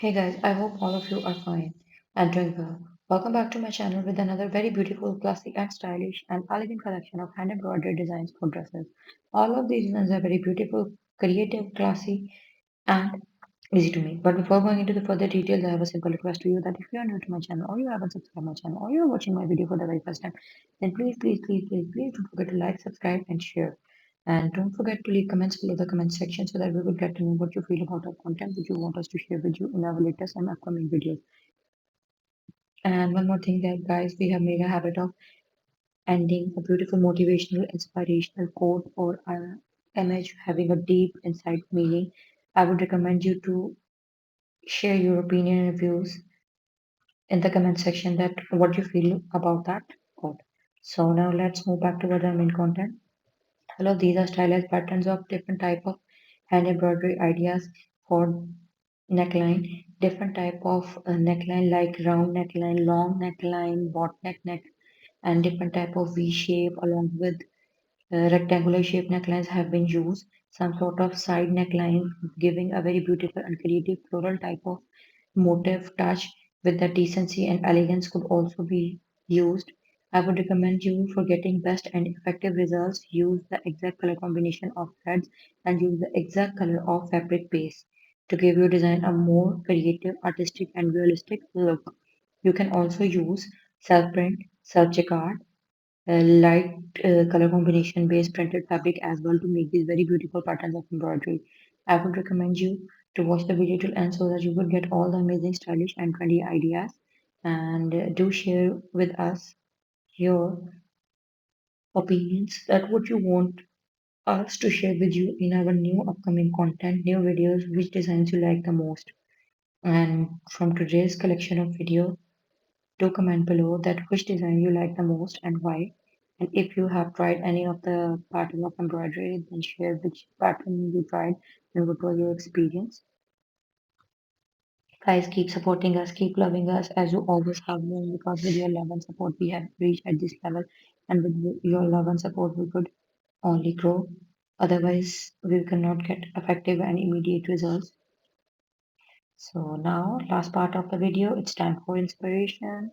Hey guys, I hope all of you are fine and doing well. Welcome back to my channel with another very beautiful, classy and stylish and elegant collection of hand embroidered designs for dresses. All of these designs are very beautiful, creative, classy and easy to make. But before going into the further details, I have a simple request to you that if you are new to my channel or you haven't subscribed my channel or you are watching my video for the very first time, then please don't forget to like, subscribe and share. And don't forget to leave comments below the comment section so that we will get to know what you feel about our content, which you want us to share with you in our latest and upcoming videos. And one more thing that guys, we have made a habit of ending a beautiful motivational, inspirational quote or image having a deep inside meaning. I would recommend you to share your opinion and views in the comment section that what you feel about that quote. So now let's move back to our main content. Hello, these are stylized patterns of different type of hand embroidery ideas for neckline, different type of neckline like round neckline, long neckline, boatneck, and different type of V shape along with rectangular shaped necklines have been used. Some sort of side neckline giving a very beautiful and creative floral type of motif touch with the decency and elegance could also be used. I would recommend you for getting best and effective results, use the exact color combination of threads and use the exact color of fabric base to give your design a more creative, artistic and realistic look. You can also use self print, self jacquard, light color combination based printed fabric as well to make these very beautiful patterns of embroidery. I would recommend you to watch the video till end so that you will get all the amazing stylish and trendy ideas and do share with us your opinions that what you want us to share with you in our new upcoming content, new videos, which designs you like the most. And from today's collection of video, do comment below that which design you like the most and why. And if you have tried any of the pattern of embroidery, then share which pattern you tried and what was your experience. Guys, keep supporting us, keep loving us as you always have been because with your love and support we have reached at this level and with your love and support we could only grow. Otherwise, we cannot get effective and immediate results. So now, last part of the video, it's time for inspiration.